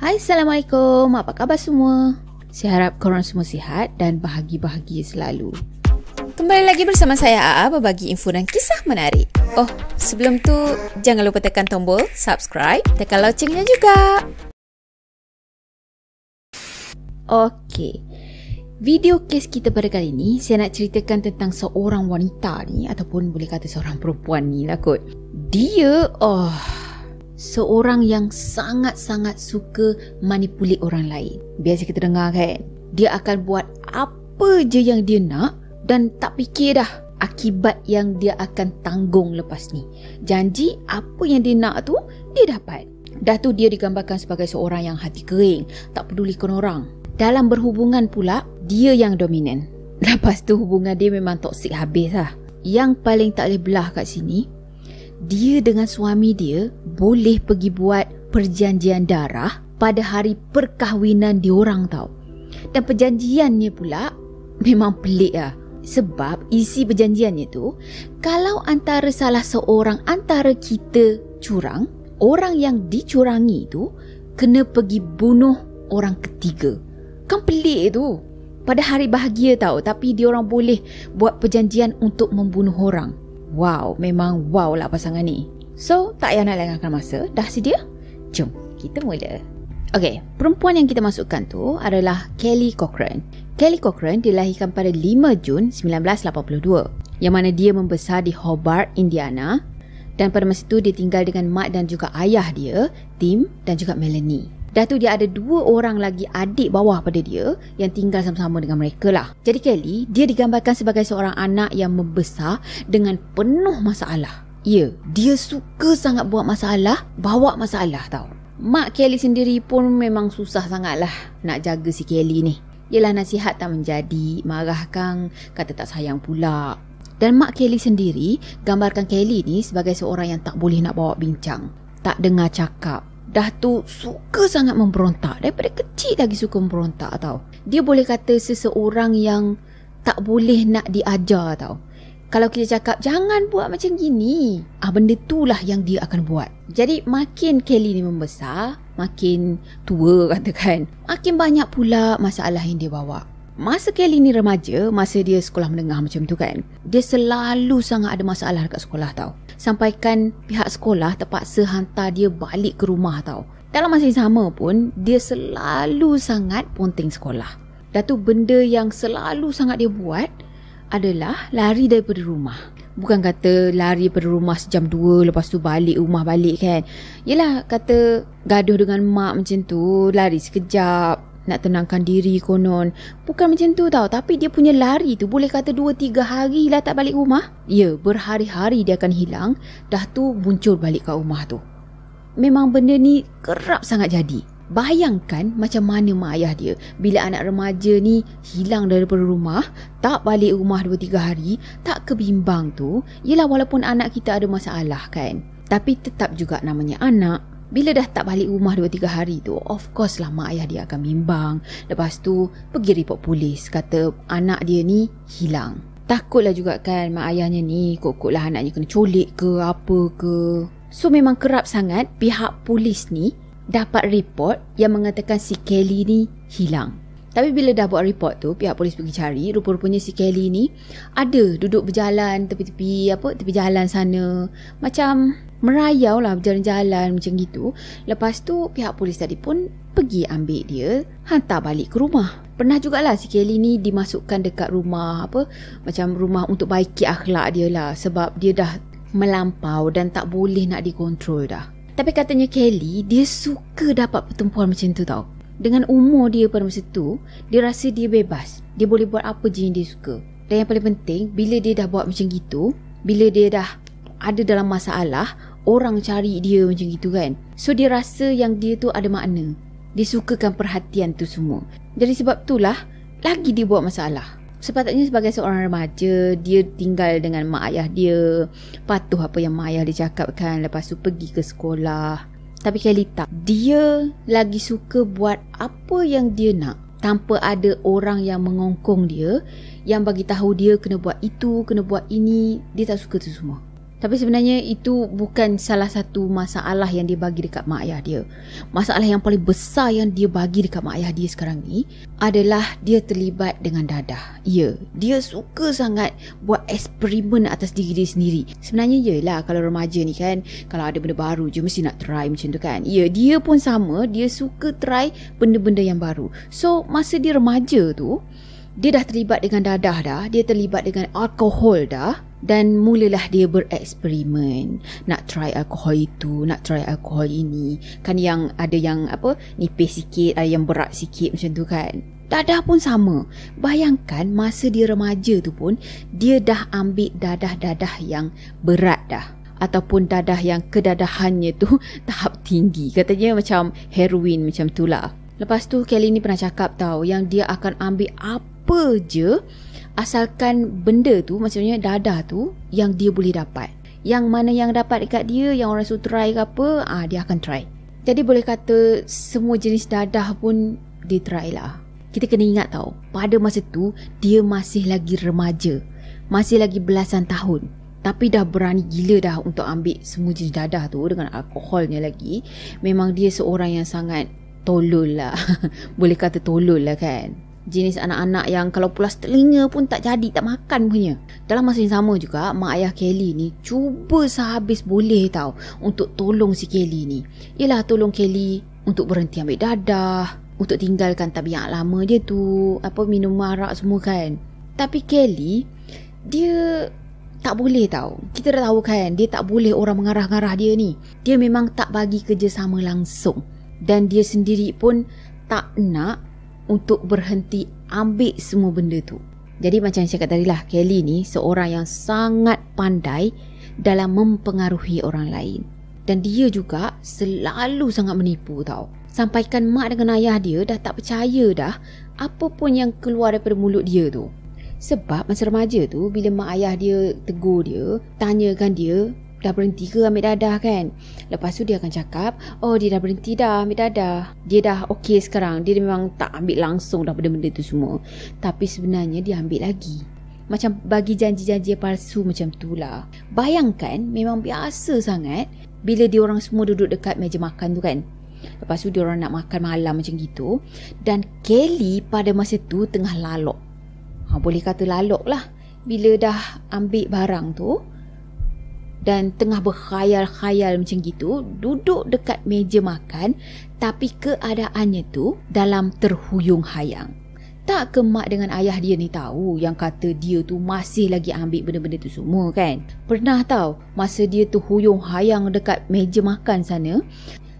Hai, Assalamualaikum. Apa khabar semua? Saya harap korang semua sihat dan bahagia-bahagia selalu. Kembali lagi bersama saya AA berbagi info dan kisah menarik. Oh, sebelum tu jangan lupa tekan tombol subscribe, tekan loncengnya juga. Okey. Video kes kita pada kali ni, saya nak ceritakan tentang seorang wanita ni, ataupun boleh kata seorang perempuan ni lah kot. Dia, seorang yang sangat-sangat suka manipulate orang lain. Biasa kita dengar kan, dia akan buat apa je yang dia nak dan tak fikir dah akibat yang dia akan tanggung lepas ni. Janji apa yang dia nak tu, dia dapat. Dah tu dia digambarkan sebagai seorang yang hati kering, tak pedulikan orang. Dalam berhubungan pula, dia yang dominan. Lepas tu hubungan dia memang toksik habis lah. Yang paling tak boleh belah kat sini, dia dengan suami dia boleh pergi buat perjanjian darah pada hari perkahwinan diorang tau. Dan perjanjiannya pula memang pelik lah. Sebab isi perjanjiannya tu, kalau antara salah seorang antara kita curang, orang yang dicurangi tu kena pergi bunuh orang ketiga. Kan pelik tu. Pada hari bahagia tau, tapi diorang boleh buat perjanjian untuk membunuh orang. Wow, memang wow lah pasangan ni. So, tak payah nak lengahkan masa. Dah sedia? Jom, kita mula. Okey, perempuan yang kita masukkan tu adalah Kelly Cochran. Kelly Cochran dilahirkan pada 5 Jun 1982, yang mana dia membesar di Hobart, Indiana. Dan pada masa itu dia tinggal dengan mak dan juga ayah dia, Tim dan juga Melanie. Dah tu dia ada 2 orang lagi adik bawah pada dia yang tinggal sama-sama dengan mereka lah. Jadi Kelly, dia digambarkan sebagai seorang anak yang membesar dengan penuh masalah. Ya, dia suka sangat buat masalah, bawa masalah tau. Mak Kelly sendiri pun memang susah sangat lah nak jaga si Kelly ni. Yelah, nasihat tak menjadi, marah kang, kata tak sayang pula. Dan mak Kelly sendiri gambarkan Kelly ni sebagai seorang yang tak boleh nak bawa bincang, tak dengar cakap. Dah tu suka sangat memberontak. Daripada kecil lagi suka memberontak tau. Dia boleh kata seseorang yang tak boleh nak diajar tau. Kalau kita cakap jangan buat macam gini, benda itulah yang dia akan buat. Jadi makin Kelly ni membesar, makin tua katakan, makin banyak pula masalah yang dia bawa. Masa Kelly ni remaja, masa dia sekolah menengah macam tu kan, dia selalu sangat ada masalah dekat sekolah tau. Sampaikan pihak sekolah terpaksa hantar dia balik ke rumah tau. Dalam masa yang sama pun, dia selalu sangat ponteng sekolah. Dah tu benda yang selalu sangat dia buat adalah lari daripada rumah. Bukan kata lari daripada rumah sejam 2 lepas tu balik rumah balik kan. Yelah, kata gaduh dengan mak macam tu, lari sekejap, nak tenangkan diri konon. Bukan macam tu tau. Tapi dia punya lari tu boleh kata 2-3 hari lah tak balik rumah. Ya, berhari-hari dia akan hilang. Dah tu muncul balik kat rumah tu. Memang benda ni kerap sangat jadi. Bayangkan macam mana mak ayah dia bila anak remaja ni hilang daripada rumah, tak balik rumah 2-3 hari, tak kebimbang tu. Yelah, walaupun anak kita ada masalah kan, tapi tetap juga namanya anak. Bila dah tak balik rumah 2-3 hari tu, of course lah mak ayah dia akan bimbang. Lepas tu pergi report polis, kata anak dia ni hilang. Takutlah juga kan mak ayahnya ni, kot-kotlah anaknya kena culik ke apa ke. So memang kerap sangat pihak polis ni dapat report yang mengatakan si Kelly ni hilang. Tapi bila dah buat report tu, pihak polis pergi cari, rupa-rupanya si Kelly ni ada duduk berjalan tepi-tepi tepi jalan sana, macam merayau lah, berjalan-jalan macam gitu. Lepas tu pihak polis tadi pun pergi ambil dia, hantar balik ke rumah. Pernah jugalah si Kelly ni dimasukkan dekat rumah macam rumah untuk baiki akhlak dia lah, sebab dia dah melampau dan tak boleh nak dikontrol dah. Tapi katanya Kelly, dia suka dapat pertempuran macam tu tau. Dengan umur dia pada masa tu, dia rasa dia bebas. Dia boleh buat apa je yang dia suka. Dan yang paling penting, bila dia dah buat macam gitu, bila dia dah ada dalam masalah, orang cari dia macam gitu kan. So dia rasa yang dia tu ada makna. Dia sukakan perhatian tu semua. Jadi sebab itulah lagi dia buat masalah. Sepatutnya sebagai seorang remaja, dia tinggal dengan mak ayah dia, patuh apa yang mak ayah dia cakapkan, lepas tu pergi ke sekolah. Tapi Kelly tak. Dia lagi suka buat apa yang dia nak tanpa ada orang yang mengongkong dia, yang bagi tahu dia kena buat itu, kena buat ini. Dia tak suka tu semua. Tapi sebenarnya itu bukan salah satu masalah yang dia bagi dekat mak ayah dia. Masalah yang paling besar yang dia bagi dekat mak ayah dia sekarang ni adalah dia terlibat dengan dadah. Ya, dia suka sangat buat eksperimen atas diri dia sendiri. Sebenarnya yelah, kalau remaja ni kan, kalau ada benda baru je mesti nak try macam tu kan. Ya, dia pun sama, dia suka try benda-benda yang baru. So, masa dia remaja tu, dia dah terlibat dengan dadah dah, dia terlibat dengan alkohol dah, dan mulalah dia bereksperimen. Nak try alkohol itu, nak try alkohol ini. Kan yang ada yang nipis sikit, ada yang berat sikit macam tu kan. Dadah pun sama. Bayangkan masa dia remaja tu pun, dia dah ambil dadah-dadah yang berat dah. Ataupun dadah yang kedadahannya tu tahap tinggi. Katanya macam heroin macam tu lah. Lepas tu Kelly ni pernah cakap tau, yang dia akan ambil apa je asalkan benda tu, maksudnya dadah tu, yang dia boleh dapat. Yang mana yang dapat dekat dia, yang orang suruh try ke apa, dia akan try. Jadi boleh kata semua jenis dadah pun dia try lah. Kita kena ingat tau, pada masa tu dia masih lagi remaja, masih lagi belasan tahun, tapi dah berani gila dah untuk ambil semua jenis dadah tu dengan alkoholnya lagi. Memang dia seorang yang sangat tolol lah. Boleh kata tolol lah kan. Jenis anak-anak yang kalau pulas telinga pun tak jadi, tak makan punya. Dalam masa yang sama juga, mak ayah Kelly ni cuba sehabis boleh tau untuk tolong si Kelly ni. Yelah, tolong Kelly untuk berhenti ambil dadah, untuk tinggalkan tabiat lama dia tu, minum arak semua kan. Tapi Kelly, dia tak boleh tau. Kita dah tahu kan, dia tak boleh orang mengarah-ngarah dia ni. Dia memang tak bagi kerjasama langsung. Dan dia sendiri pun tak nak untuk berhenti ambil semua benda tu. Jadi macam saya cakap tadi lah, Kelly ni seorang yang sangat pandai dalam mempengaruhi orang lain. Dan dia juga selalu sangat menipu tau. Sampaikan mak dengan ayah dia dah tak percaya dah apa pun yang keluar daripada mulut dia tu. Sebab masa remaja tu, bila mak ayah dia tegur dia, tanyakan dia dah berhenti ke ambil dadah kan. Lepas tu dia akan cakap, oh dia dah berhenti dah ambil dadah, dia dah okey sekarang. Dia memang tak ambil langsung dah benda-benda tu semua, tapi sebenarnya dia ambil lagi. Macam bagi janji-janji palsu macam tu lah. Bayangkan, memang biasa sangat bila dia orang semua duduk dekat meja makan tu kan. Lepas tu dia orang nak makan malam macam gitu, dan Kelly pada masa tu tengah lalok. Boleh kata lalok lah. Bila dah ambil barang tu dan tengah berkhayal-khayal macam gitu, duduk dekat meja makan, tapi keadaannya tu dalam terhuyung hayang. Tak ke mak dengan ayah dia ni tahu yang kata dia tu masih lagi ambil benda-benda tu semua kan. Pernah tahu masa dia tu huyung hayang dekat meja makan sana,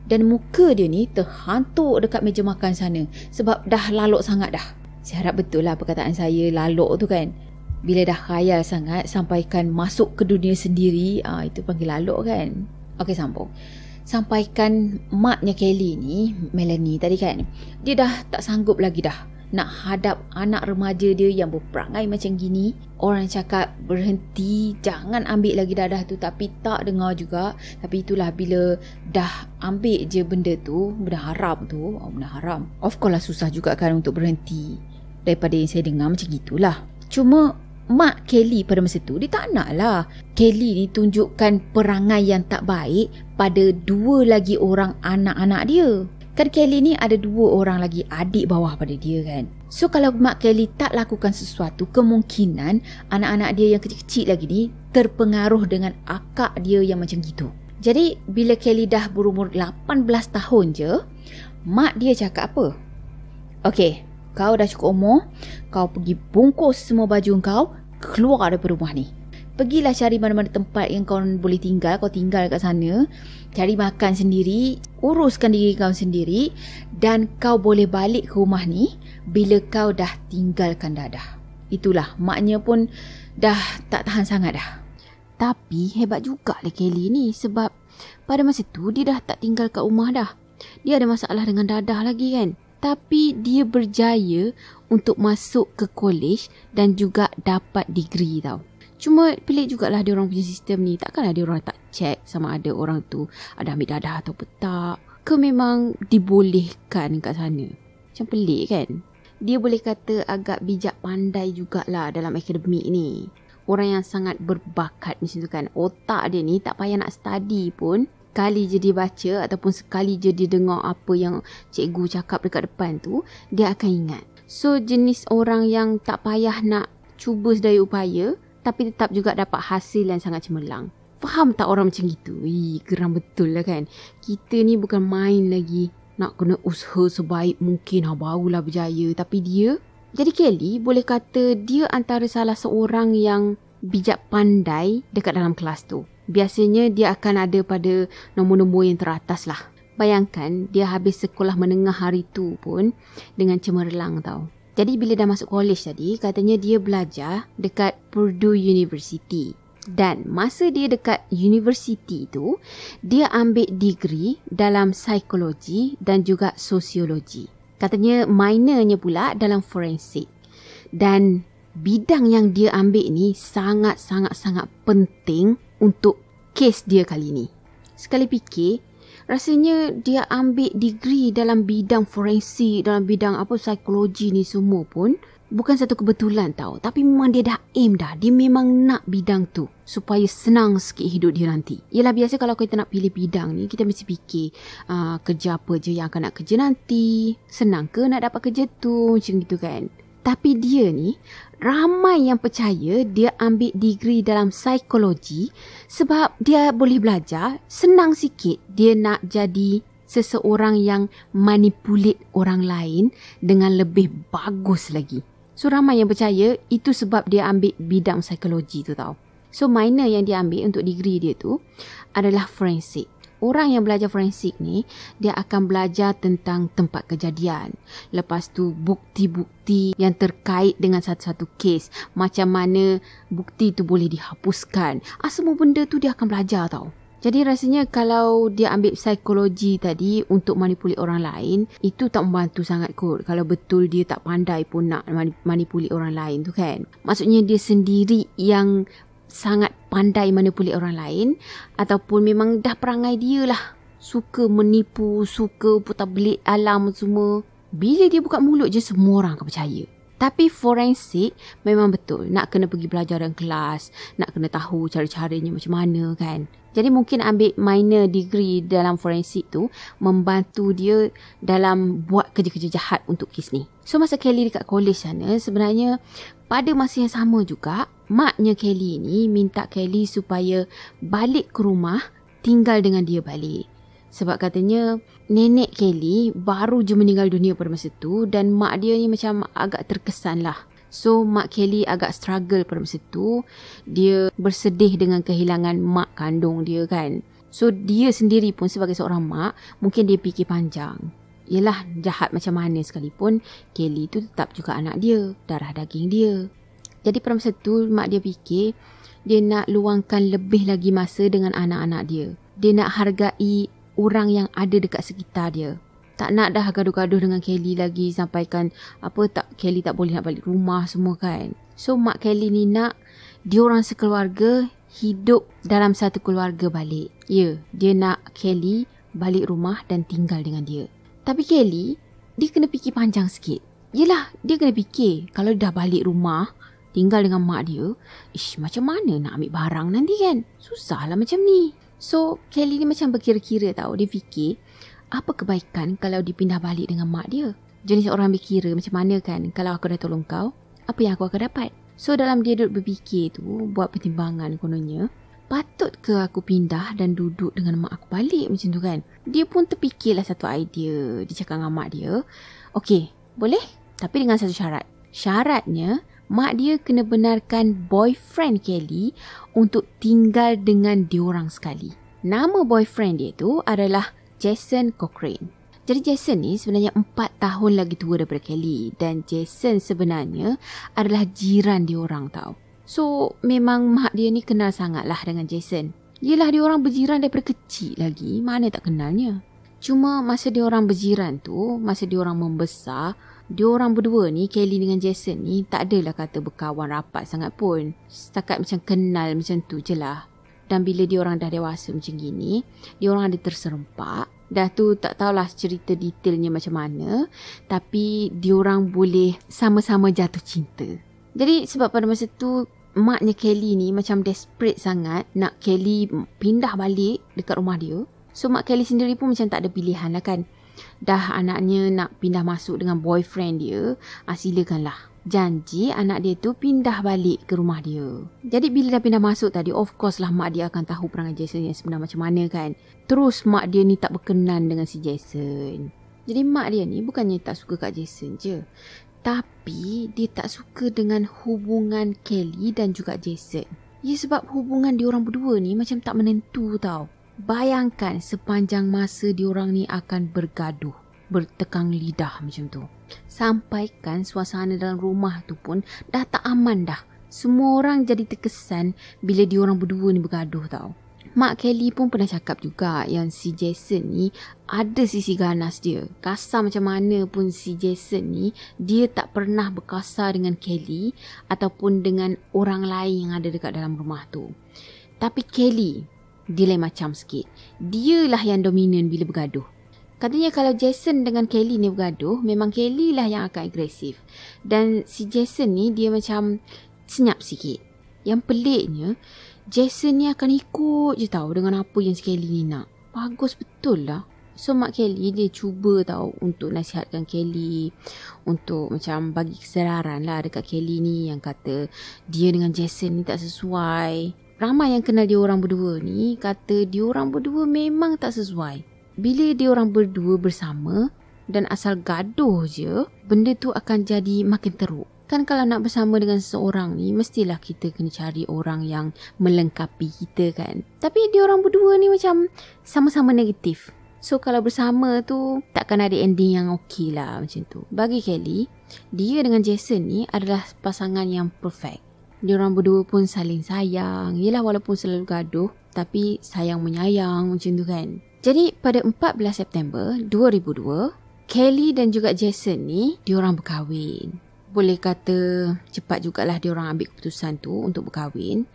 dan muka dia ni terhantuk dekat meja makan sana sebab dah lalok sangat dah. Saya harap betul lah perkataan saya lalok tu kan. Bila dah khayal sangat sampaikan masuk ke dunia sendiri, itu panggil lalok kan. Okey, sambung. Sampaikan maknya Kelly ni, Melanie tadi kan, dia dah tak sanggup lagi dah nak hadap anak remaja dia yang berperangai macam gini. Orang cakap berhenti, jangan ambil lagi dadah tu, tapi tak dengar juga. Tapi itulah, bila dah ambil je benda tu, benda haram tu, benda haram, of course lah susah juga kan untuk berhenti. Daripada yang saya dengar macam gitulah. Cuma mak Kelly pada masa tu, dia tak nak lah Kelly ni tunjukkan perangai yang tak baik pada dua lagi orang anak-anak dia. Kan Kelly ni ada dua orang lagi adik bawah pada dia kan. So kalau mak Kelly tak lakukan sesuatu, kemungkinan anak-anak dia yang kecil-kecil lagi ni terpengaruh dengan akak dia yang macam gitu. Jadi bila Kelly dah berumur 18 tahun je, mak dia cakap apa? Okey, kau dah cukup umur, kau pergi bungkus semua baju kau, keluar daripada rumah ni. Pergilah cari mana-mana tempat yang kau boleh tinggal, kau tinggal kat sana. Cari makan sendiri, uruskan diri kau sendiri, dan kau boleh balik ke rumah ni bila kau dah tinggalkan dadah. Itulah, maknya pun dah tak tahan sangat dah. Tapi hebat jugalah Kelly ni, sebab pada masa tu dia dah tak tinggal kat rumah dah. Dia ada masalah dengan dadah lagi kan. Tapi dia berjaya untuk masuk ke college dan juga dapat degree tau. Cuma pelik jugalah dia orang punya sistem ni. Takkanlah dia orang tak check sama ada orang tu ada ambil dadah atau tak, ke memang dibolehkan kat sana. Macam pelik kan. Dia boleh kata agak bijak pandai jugalah dalam akademik ni. orang yang sangat berbakat macam tu kan. Otak dia ni tak payah nak study pun, sekali je dia baca ataupun sekali je dia dengar apa yang cikgu cakap dekat depan tu, dia akan ingat. So jenis orang yang tak payah nak cuba sedaya upaya tapi tetap juga dapat hasil yang sangat cemerlang. Faham tak orang macam itu? Geram betul lah kan. Kita ni bukan main lagi, nak kena usaha sebaik mungkin barulah berjaya. Tapi dia, jadi Kelly boleh kata dia antara salah seorang yang bijak pandai dekat dalam kelas tu. Biasanya dia akan ada pada nombor-nombor yang teratas lah. Bayangkan dia habis sekolah menengah hari tu pun dengan cemerlang tau. Jadi bila dah masuk college tadi, katanya dia belajar dekat Purdue University. Dan masa dia dekat university tu, dia ambil degree dalam psikologi dan juga sosiologi. Katanya minornya pula dalam forensik. Dan bidang yang dia ambil ni sangat-sangat penting untuk kes dia kali ni. Sekali fikir, rasanya dia ambil degree dalam bidang forensik, dalam bidang psikologi ni semua pun bukan satu kebetulan tau. Tapi memang dia dah aim dah. Dia memang nak bidang tu supaya senang sikit hidup dia nanti. Yelah, biasa kalau kita nak pilih bidang ni, kita mesti fikir kerja apa je yang akan nak kerja nanti. Senang ke nak dapat kerja tu, macam gitu kan. Tapi dia ni, ramai yang percaya dia ambil degree dalam psikologi sebab dia boleh belajar senang sikit. Dia nak jadi seseorang yang manipulate orang lain dengan lebih bagus lagi. So ramai yang percaya itu sebab dia ambil bidang psikologi tu tau. So minor yang dia ambil untuk degree dia tu adalah forensik. Orang yang belajar forensik ni, dia akan belajar tentang tempat kejadian. Lepas tu bukti-bukti yang terkait dengan satu-satu kes. Macam mana bukti tu boleh dihapuskan. Semua benda tu dia akan belajar tau. Jadi rasanya kalau dia ambil psikologi tadi untuk manipulate orang lain, itu tak membantu sangat kot. Kalau betul dia tak pandai pun nak manipulate orang lain tu kan. Maksudnya dia sendiri yang sangat pandai manipulate orang lain, ataupun memang dah perangai dia lah. Suka menipu, suka putar belit alam semua. Bila dia buka mulut je, semua orang akan percaya. Tapi forensik memang betul nak kena pergi belajar dalam kelas, nak kena tahu cara-caranya macam mana kan. Jadi mungkin ambil minor degree dalam forensik tu membantu dia dalam buat kerja-kerja jahat untuk kes ni. So masa Kelly dekat college sana, sebenarnya pada masa yang sama juga, maknya Kelly ni minta Kelly supaya balik ke rumah, tinggal dengan dia balik. Sebab katanya nenek Kelly baru je meninggal dunia pada masa tu dan mak dia ni macam agak terkesan lah. So mak Kelly agak struggle pada masa tu. Dia bersedih dengan kehilangan mak kandung dia kan. So dia sendiri pun sebagai seorang mak, mungkin dia fikir panjang. Yelah, jahat macam mana sekalipun, Kelly tu tetap juga anak dia, darah daging dia. Jadi pada masa tu mak dia fikir dia nak luangkan lebih lagi masa dengan anak-anak dia. Dia nak hargai orang yang ada dekat sekitar dia. Tak nak dah gaduh-gaduh dengan Kelly lagi sampaikan Kelly tak boleh nak balik rumah semua kan. So mak Kelly ni nak diorang sekeluarga hidup dalam satu keluarga balik. Ya, dia nak Kelly balik rumah dan tinggal dengan dia. Tapi Kelly, dia kena fikir panjang sikit. Yelah, dia kena fikir kalau dah balik rumah tinggal dengan mak dia, macam mana nak ambil barang nanti kan? Susah lah macam ni. So Kelly ni macam berkira-kira tau. Dia fikir apa kebaikan kalau dipindah balik dengan mak dia. Jenis orang berkira macam mana kan, kalau aku dah tolong kau, apa yang aku akan dapat. So dalam dia duduk berfikir tu, buat pertimbangan kononnya, patut ke aku pindah dan duduk dengan mak aku balik macam tu kan. Dia pun terfikirlah satu idea. Dia cakap dengan mak dia, okey, boleh, tapi dengan satu syarat. Syaratnya mak dia kena benarkan boyfriend Kelly untuk tinggal dengan diorang sekali. Nama boyfriend dia tu adalah Jason Cochrane. Jadi Jason ni sebenarnya 4 tahun lagi tua daripada Kelly. Dan Jason sebenarnya adalah jiran diorang tau. So memang mak dia ni kenal sangat lah dengan Jason. Yelah, diorang berjiran daripada kecil lagi, mana tak kenalnya. Cuma masa diorang berjiran tu, masa diorang membesar, diorang berdua ni, Kelly dengan Jason ni, tak adalah kata berkawan rapat sangat pun. Setakat macam kenal macam tu je lah. Dan bila diorang dah dewasa macam gini, diorang ada terserempak. Dah tu tak tahulah cerita detailnya macam mana, tapi diorang boleh sama-sama jatuh cinta. Jadi sebab pada masa tu maknya Kelly ni macam desperate sangat nak Kelly pindah balik dekat rumah dia. So mak Kelly sendiri pun macam tak ada pilihan lah kan. Dah anaknya nak pindah masuk dengan boyfriend dia, silakanlah. Janji anak dia tu pindah balik ke rumah dia. Jadi bila dah pindah masuk tadi, of course lah mak dia akan tahu perangai Jason yang sebenar macam mana kan. Terus mak dia ni tak berkenan dengan si Jason. Jadi mak dia ni bukannya tak suka kat Jason je, tapi dia tak suka dengan hubungan Kelly dan juga Jason. Ya, sebab hubungan diorang berdua ni macam tak menentu tau. Bayangkan sepanjang masa diorang ni akan bergaduh, bertekang lidah macam tu. Sampaikan suasana dalam rumah tu pun dah tak aman dah. Semua orang jadi terkesan bila diorang berdua ni bergaduh tau. Mak Kelly pun pernah cakap juga yang si Jason ni ada sisi ganas dia. Kasar macam mana pun si Jason ni, dia tak pernah berkasar dengan Kelly ataupun dengan orang lain yang ada dekat dalam rumah tu. Tapi Kelly, dia lain macam sikit. Dialah yang dominan bila bergaduh. Katanya kalau Jason dengan Kelly ni bergaduh, memang Kelly lah yang akan agresif. Dan si Jason ni dia macam senyap sikit. Yang peliknya, Jason ni akan ikut je tau dengan apa yang si Kelly ni nak. Bagus betul lah. So mak Kelly dia cuba tau untuk nasihatkan Kelly, untuk macam bagi kesedaran lah dekat Kelly ni yang kata dia dengan Jason ni tak sesuai. Ramai yang kenal dia orang berdua ni kata dia orang berdua memang tak sesuai. Bila dia orang berdua bersama dan asal gaduh je, benda tu akan jadi makin teruk. Kan kalau nak bersama dengan seseorang ni, mestilah kita kena cari orang yang melengkapi kita kan. Tapi dia orang berdua ni macam sama-sama negatif. So kalau bersama tu takkan ada ending yang okey lah macam tu. Bagi Kelly, dia dengan Jason ni adalah pasangan yang perfect. Diorang berdua pun saling sayang. Yelah, walaupun selalu gaduh, tapi sayang menyayang macam tu kan. Jadi pada 14 September 2002, Kelly dan juga Jason ni diorang berkahwin. Boleh kata cepat jugalah diorang ambil keputusan tu untuk berkahwin.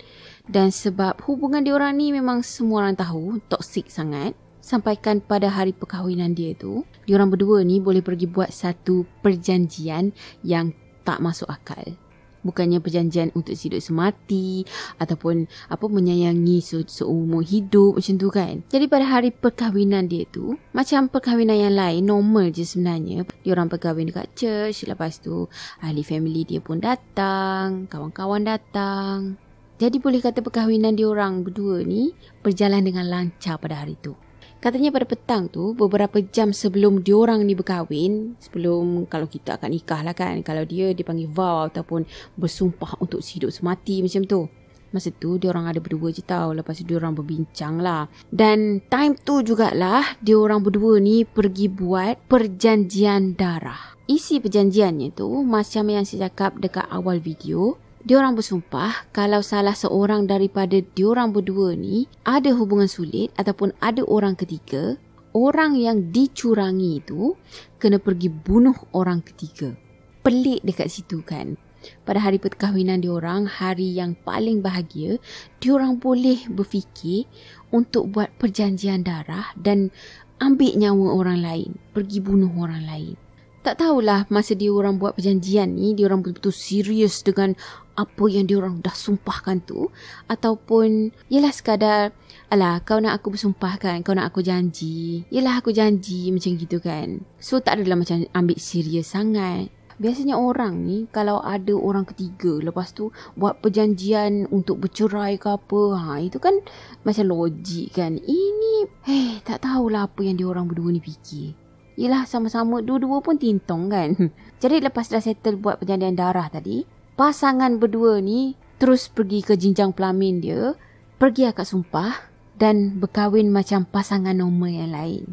Dan sebab hubungan diorang ni memang semua orang tahu toksik sangat, sampaikan pada hari perkahwinan dia tu, diorang berdua ni boleh pergi buat satu perjanjian yang tak masuk akal. Bukannya perjanjian untuk hidup semati ataupun menyayangi seumur hidup macam tu kan. Jadi pada hari perkahwinan dia tu, macam perkahwinan yang lain, normal je sebenarnya. Diorang perkahwin dekat church, lepas tu ahli family dia pun datang, kawan-kawan datang. Jadi boleh kata perkahwinan diorang berdua ni berjalan dengan lancar pada hari tu. Katanya pada petang tu, beberapa jam sebelum diorang ni berkahwin, sebelum kalau kita akan nikah lah kan, kalau dia dipanggil vow ataupun bersumpah untuk hidup semati macam tu. Masa tu diorang ada berdua je tau, lepas tu diorang berbincang lah. Dan time tu jugalah diorang berdua ni pergi buat perjanjian darah. Isi perjanjiannya tu macam yang saya cakap dekat awal video. Diorang bersumpah kalau salah seorang daripada diorang berdua ni ada hubungan sulit ataupun ada orang ketiga, orang yang dicurangi tu kena pergi bunuh orang ketiga. Pelik dekat situ kan. Pada hari perkahwinan diorang, hari yang paling bahagia, diorang boleh berfikir untuk buat perjanjian darah dan ambil nyawa orang lain, pergi bunuh orang lain. Tak tahulah masa diorang buat perjanjian ni, diorang betul-betul serius dengan apa yang diorang dah sumpahkan tu, ataupun yelah sekadar alah kau nak aku bersumpah kan, kau nak aku janji, yelah aku janji macam gitu kan. So tak adalah macam ambil serius sangat. Biasanya orang ni kalau ada orang ketiga lepas tu buat perjanjian untuk bercerai ke apa, itu kan macam logik kan. Ini tak tahulah apa yang diorang berdua ni fikir. Yelah sama-sama dua-dua pun tintong kan. Jadi lepas dah settle buat perjanjian darah tadi, pasangan berdua ni terus pergi ke jenjang pelamin dia, pergi akad sumpah dan berkahwin macam pasangan normal yang lain.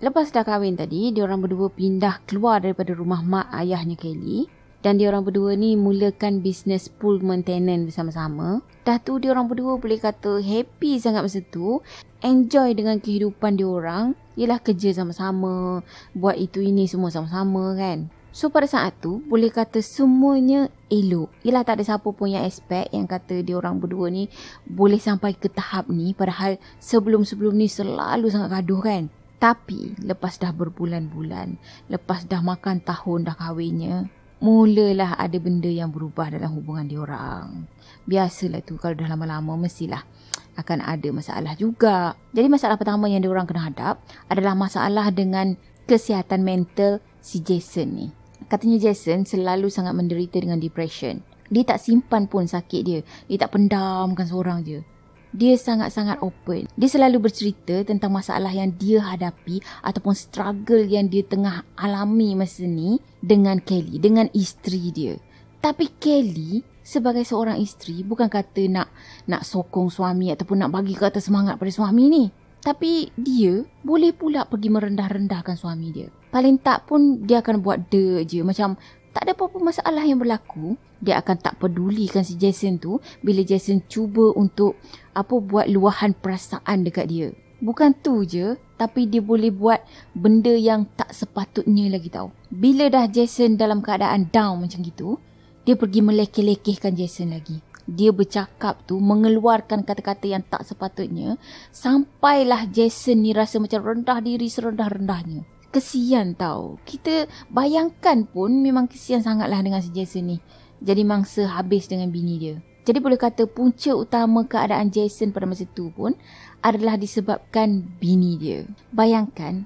Lepas dah kahwin tadi, diorang berdua pindah keluar daripada rumah mak ayahnya Kelly. Dan diorang berdua ni mulakan bisnes pool maintenance bersama-sama. Dah tu diorang berdua boleh kata happy sangat masa tu. Enjoy dengan kehidupan diorang. Yelah kerja sama-sama, buat itu ini semua sama-sama kan. So pada saat tu boleh kata semuanya elok. Yelah tak ada siapa pun yang expect yang kata diorang berdua ni boleh sampai ke tahap ni. Padahal sebelum-sebelum ni selalu sangat gaduh kan. Tapi lepas dah berbulan-bulan, lepas dah makan tahun dah kahwinnya, mulalah ada benda yang berubah dalam hubungan diorang. Biasalah tu, kalau dah lama-lama mestilah akan ada masalah juga. Jadi masalah pertama yang diorang kena hadap adalah masalah dengan kesihatan mental si Jason ni. Katanya Jason selalu sangat menderita dengan depression. Dia tak simpan pun sakit dia. Dia tak pendamkan seorang je. Dia sangat-sangat open. Dia selalu bercerita tentang masalah yang dia hadapi ataupun struggle yang dia tengah alami masa ni dengan Kelly, dengan isteri dia. Tapi Kelly sebagai seorang isteri bukan kata nak sokong suami ataupun nak bagi kata semangat pada suami ni. Tapi dia boleh pula pergi merendah-rendahkan suami dia. Paling tak pun dia akan buat je. Macam tak ada apa-apa masalah yang berlaku. Dia akan tak pedulikan si Jason tu bila Jason cuba untuk buat luahan perasaan dekat dia. Bukan tu je, tapi dia boleh buat benda yang tak sepatutnya lagi tau. Bila dah Jason dalam keadaan down macam gitu, dia pergi melekeh-lekehkan Jason lagi. Dia bercakap tu, mengeluarkan kata-kata yang tak sepatutnya, sampailah Jason ni rasa macam rendah diri serendah-rendahnya. Kesian tau. Kita bayangkan pun memang kesian sangatlah dengan si Jason ni. Jadi mangsa habis dengan bini dia. Jadi boleh kata punca utama keadaan Jason pada masa tu pun adalah disebabkan bini dia. Bayangkan,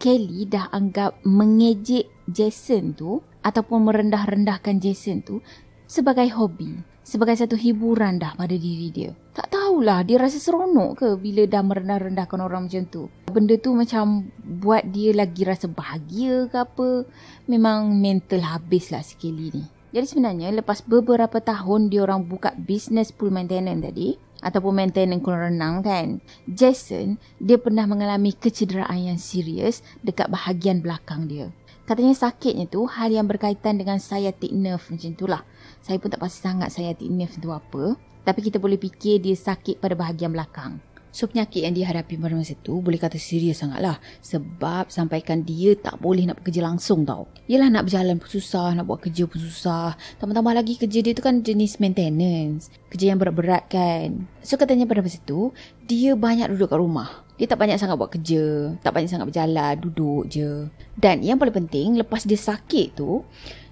Kelly dah anggap mengejek Jason tu ataupun merendah-rendahkan Jason tu sebagai hobi, sebagai satu hiburan dah pada diri dia. Tak tahulah dia rasa seronok ke bila dah merendah-rendahkan orang macam tu. Benda tu macam buat dia lagi rasa bahagia ke apa. Memang mental habislah si Kelly ni. Jadi sebenarnya lepas beberapa tahun dia orang buka bisnes pool maintenance tadi ataupun maintenance kolam renang kan, Jason dia pernah mengalami kecederaan yang serius dekat bahagian belakang dia. Katanya sakitnya tu hal yang berkaitan dengan sciatic nerve macam itulah. Saya pun tak pasti sangat sciatic nerve tu apa, tapi kita boleh fikir dia sakit pada bahagian belakang. So penyakit yang dia hadapi pada masa tu boleh kata serius sangatlah. Sebab sampaikan dia tak boleh nak bekerja langsung tau. Yelah nak berjalan pun susah, nak buat kerja pun susah. Tambah-tambah lagi kerja dia tu kan jenis maintenance. Kerja yang berat-berat kan. So katanya pada masa tu, dia banyak duduk kat rumah. Dia tak banyak sangat buat kerja, tak banyak sangat berjalan, duduk je. Dan yang paling penting, lepas dia sakit tu,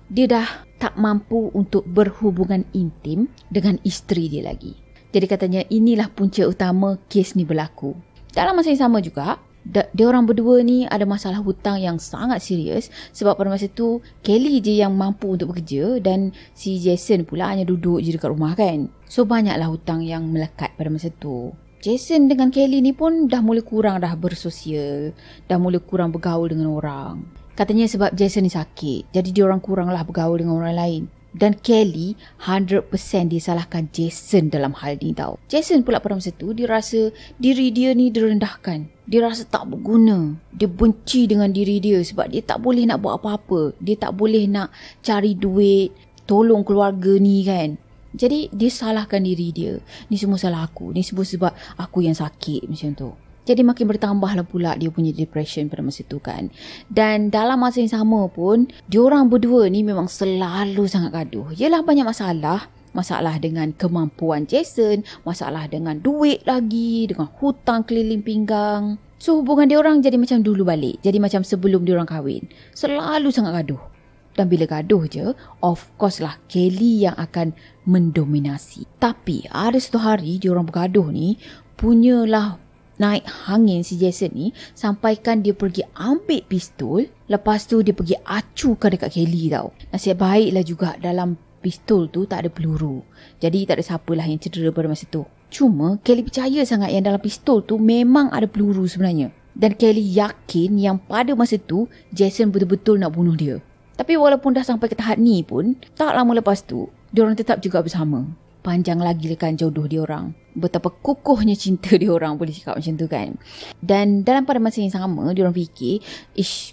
dia dah tak mampu untuk berhubungan intim dengan isteri dia lagi. Jadi katanya inilah punca utama kes ni berlaku. Dalam masa yang sama juga, dia orang berdua ni ada masalah hutang yang sangat serius. Sebab pada masa tu, Kelly je yang mampu untuk bekerja dan si Jason pula hanya duduk je dekat rumah kan. So banyaklah hutang yang melekat pada masa tu. Jason dengan Kelly ni pun dah mula kurang dah bersosial. Dah mula kurang bergaul dengan orang. Katanya sebab Jason ni sakit, jadi dia orang kuranglah bergaul dengan orang lain. Dan Kelly 100% disalahkan Jason dalam hal ni tau. Jason pula pada masa tu dia rasa diri dia ni direndahkan. Dia rasa tak berguna. Dia benci dengan diri dia sebab dia tak boleh nak buat apa-apa. Dia tak boleh nak cari duit, tolong keluarga ni kan. Jadi dia salahkan diri dia. Ni semua salah aku. Ni semua sebab aku yang sakit macam tu. Jadi makin bertambahlah pula dia punya depression pada masa tu kan. Dan dalam masa yang sama pun, diorang berdua ni memang selalu sangat gaduh. Yelah banyak masalah. Masalah dengan kemampuan Jason, masalah dengan duit lagi, dengan hutang keliling pinggang. So hubungan diorang jadi macam dulu balik. Jadi macam sebelum diorang kahwin. Selalu sangat gaduh. Dan bila gaduh je, of course lah Kelly yang akan mendominasi. Tapi ada satu hari diorang bergaduh ni, punyalah naik hangin si Jason ni sampaikan dia pergi ambil pistol. Lepas tu dia pergi acukan dekat Kelly tau. Nasib baiklah juga dalam pistol tu tak ada peluru. Jadi tak ada siapalah yang cedera pada masa tu. Cuma Kelly percaya sangat yang dalam pistol tu memang ada peluru sebenarnya. Dan Kelly yakin yang pada masa tu Jason betul-betul nak bunuh dia. Tapi walaupun dah sampai ke tahap ni pun, tak lama lepas tu diorang tetap juga bersama. Panjang lagi kan jodoh diorang. Betapa kukuhnya cinta diorang, boleh cakap macam tu kan. Dan dalam pada masa yang sama, diorang fikir,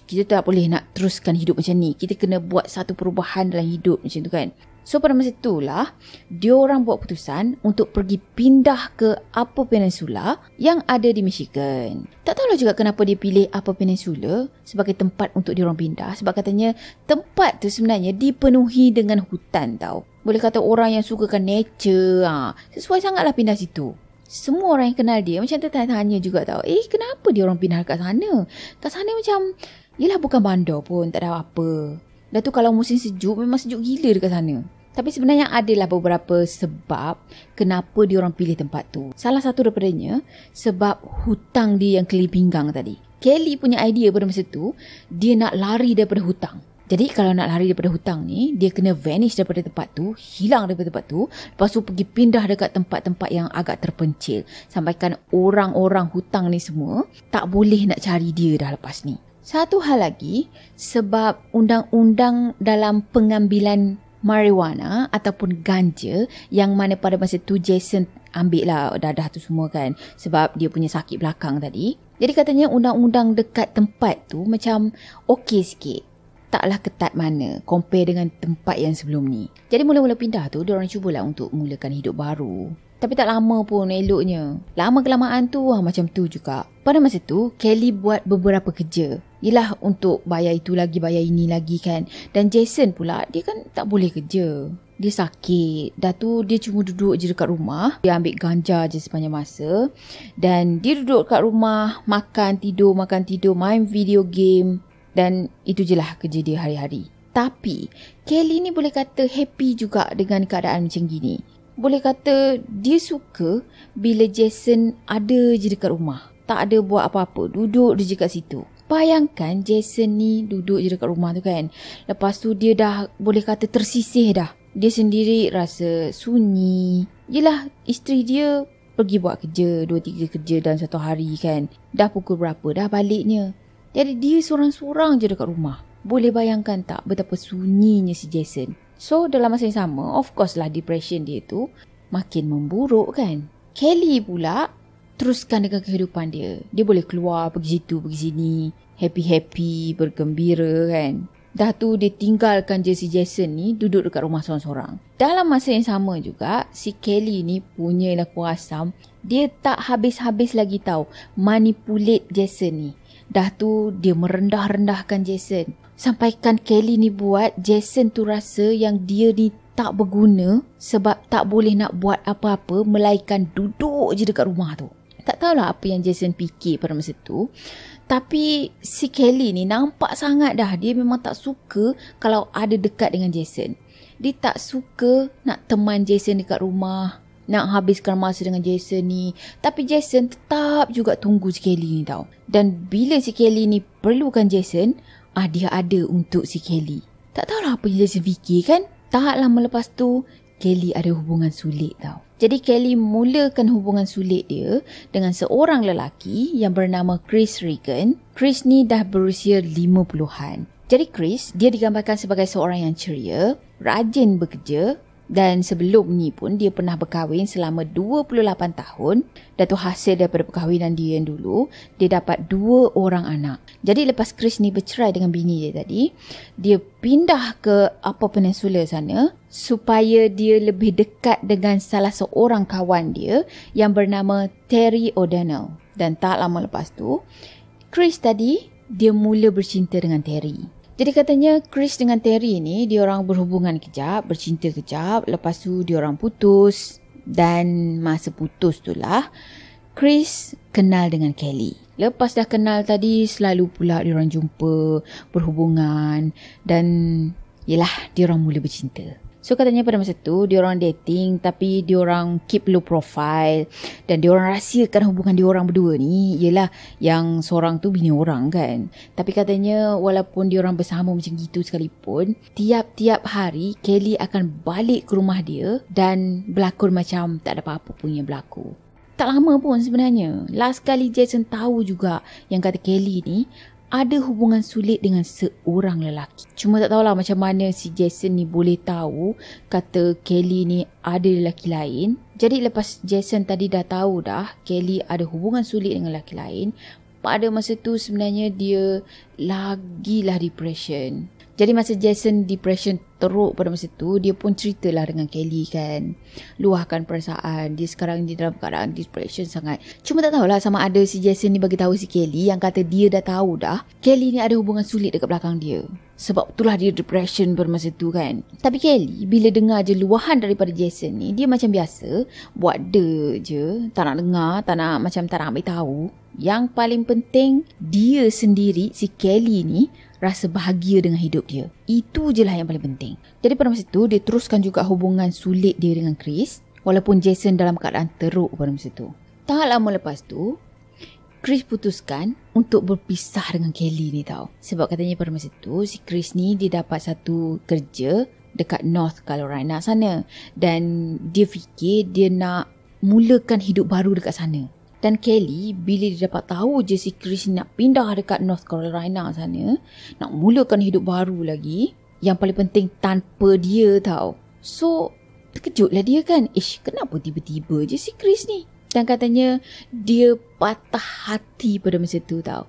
kita tak boleh nak teruskan hidup macam ni. Kita kena buat satu perubahan dalam hidup macam tu kan. So pada masa itulah, diorang buat keputusan untuk pergi pindah ke Upper Peninsula yang ada di Michigan. Tak tahulah juga kenapa dia pilih Upper Peninsula sebagai tempat untuk diorang pindah. Sebab katanya tempat tu sebenarnya dipenuhi dengan hutan tau. Boleh kata orang yang sukakan nature, sesuai sangatlah pindah situ. Semua orang yang kenal dia macam tertanya-tanya juga tau. Kenapa dia orang pindah kat sana? Kat sana macam, yelah bukan bandar pun, tak ada apa. Dah tu kalau musim sejuk, memang sejuk gila dekat sana. Tapi sebenarnya adalah beberapa sebab kenapa diorang pilih tempat tu. Salah satu daripadanya sebab hutang dia yang keli pinggang tadi. Kelly punya idea pada masa tu, dia nak lari daripada hutang. Jadi kalau nak lari daripada hutang ni, dia kena vanish daripada tempat tu, hilang daripada tempat tu, lepas tu pergi pindah dekat tempat-tempat yang agak terpencil. Sampaikan orang-orang hutang ni semua tak boleh nak cari dia dah lepas ni. Satu hal lagi, sebab undang-undang dalam pengambilan marijuana ataupun ganja yang mana pada masa tu Jason ambil lah dadah tu semua kan, sebab dia punya sakit belakang tadi. Jadi katanya undang-undang dekat tempat tu macam okey sikit, taklah ketat mana compare dengan tempat yang sebelum ni. Jadi mula-mula pindah tu, diorang cubalah untuk mulakan hidup baru. Tapi tak lama pun eloknya. Lama-kelamaan tu macam tu juga. Pada masa tu, Kelly buat beberapa kerja. Yelah untuk bayar itu lagi, bayar ini lagi kan. Dan Jason pula, dia kan tak boleh kerja. Dia sakit. Dah tu dia cuma duduk je dekat rumah. Dia ambil ganja je sepanjang masa. Dan dia duduk kat rumah, makan, tidur, main video game. Dan itu je lah kerja dia hari-hari. Tapi, Kelly ni boleh kata happy juga dengan keadaan macam gini. Boleh kata dia suka bila Jason ada je dekat rumah. Tak ada buat apa-apa, duduk je kat situ. Bayangkan Jason ni duduk je dekat rumah tu kan. Lepas tu dia dah boleh kata tersisih dah. Dia sendiri rasa sunyi. Yelah, isteri dia pergi buat kerja, 2-3 kerja dalam satu hari kan. Dah pukul berapa dah baliknya. Jadi dia sorang-sorang je dekat rumah. Boleh bayangkan tak betapa sunyinya si Jason. So dalam masa yang sama, of course lah depression dia tu makin memburuk kan. Kelly pula teruskan dengan kehidupan dia. Dia boleh keluar, pergi situ, pergi sini. Happy-happy, bergembira kan. Dah tu dia tinggalkan je si Jason ni duduk dekat rumah sorang-sorang. Dalam masa yang sama juga, si Kelly ni punya laku asam. Dia tak habis-habis lagi tahu manipulate Jason ni. Dah tu dia merendah-rendahkan Jason. Sampaikan Kelly ni buat Jason tu rasa yang dia ni tak berguna sebab tak boleh nak buat apa-apa melainkan duduk je dekat rumah tu. Tak tahulah apa yang Jason fikir pada masa tu. Tapi si Kelly ni nampak sangat dah dia memang tak suka kalau ada dekat dengan Jason. Dia tak suka nak teman Jason dekat rumah, nak habiskan masa dengan Jason ni. Tapi Jason tetap juga tunggu si Kelly ni tau. Dan bila si Kelly ni perlukan Jason, dia ada untuk si Kelly. Tak tahulah apa yang Jason fikir kan. Tak lama lepas tu, Kelly ada hubungan sulit tau. Jadi Kelly mulakan hubungan sulit dia dengan seorang lelaki yang bernama Chris Regan. Chris ni dah berusia 50-an. Jadi Chris, dia digambarkan sebagai seorang yang ceria, rajin bekerja. Dan sebelum ni pun dia pernah berkahwin selama 28 tahun. Dan tu hasil daripada perkahwinan dia yang dulu, dia dapat 2 orang anak. Jadi lepas Chris ni bercerai dengan bini dia tadi, dia pindah ke Upper Peninsula sana supaya dia lebih dekat dengan salah seorang kawan dia yang bernama Terry O'Donnell. Dan tak lama lepas tu, Chris tadi dia mula bercinta dengan Terry. Jadi katanya Chris dengan Terry ni diorang berhubungan kejap, bercinta kejap, lepas tu diorang putus. Dan masa putus tu lah Chris kenal dengan Kelly. Lepas dah kenal tadi, selalu pula diorang jumpa, berhubungan. Dan yelah, diorang mula bercinta. So katanya pada masa tu diorang dating tapi diorang keep low profile dan diorang rahsiakan hubungan diorang berdua ni. Yelah, yang seorang tu bini orang kan. Tapi katanya walaupun diorang bersama macam gitu sekalipun, tiap-tiap hari Kelly akan balik ke rumah dia dan berlakon macam tak ada apa-apa pun yang berlaku. Tak lama pun sebenarnya, last kali Jason tahu juga yang kata Kelly ni ada hubungan sulit dengan seorang lelaki. Cuma tak tahulah macam mana si Jason ni boleh tahu kata Kelly ni ada lelaki lain. Jadi lepas Jason tadi dah tahu dah Kelly ada hubungan sulit dengan lelaki lain, pada masa tu sebenarnya dia lagilah depression. Jadi masa Jason depression teruk pada masa tu, dia pun ceritalah dengan Kelly kan. Luahkan perasaan. Dia sekarang ni dalam keadaan depression sangat. Cuma tak tahulah sama ada si Jason ni bagi tahu si Kelly yang kata dia dah tahu dah Kelly ni ada hubungan sulit dekat belakang dia. Sebab itulah dia depression pada masa tu kan. Tapi Kelly bila dengar je luahan daripada Jason ni, dia macam biasa buat je, tak nak dengar, tak nak ambil tahu. Yang paling penting, dia sendiri, si Kelly ni rasa bahagia dengan hidup dia. Itu je lah yang paling penting. Jadi pada masa tu, dia teruskan juga hubungan sulit dia dengan Chris, walaupun Jason dalam keadaan teruk pada masa tu. Tak lama lepas tu, Chris putuskan untuk berpisah dengan Kelly ni tau. Sebab katanya pada masa tu, si Chris ni dia dapat satu kerja dekat North Carolina sana. Dan dia fikir dia nak mulakan hidup baru dekat sana. Dan Kelly, bila dia dapat tahu je si Chris nak pindah dekat North Carolina sana, nak mulakan hidup baru lagi, yang paling penting tanpa dia tau. So, terkejutlah dia kan. Kenapa tiba-tiba je si Chris ni? Dan katanya dia patah hati pada masa tu tau.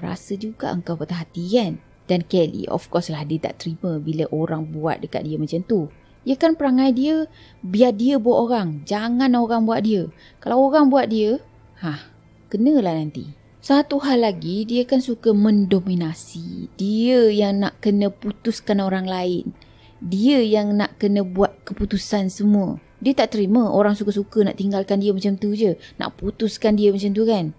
Rasa juga engkau patah hati kan? Dan Kelly, of course lah, dia tak terima bila orang buat dekat dia macam tu. Ya kan, perangai dia, biar dia buat orang. Jangan orang buat dia. Kalau orang buat dia, kenalah nanti. Satu hal lagi, dia kan suka mendominasi. Dia yang nak kena putuskan orang lain. Dia yang nak kena buat keputusan semua. Dia tak terima orang suka-suka nak tinggalkan dia macam tu je. Nak putuskan dia macam tu kan.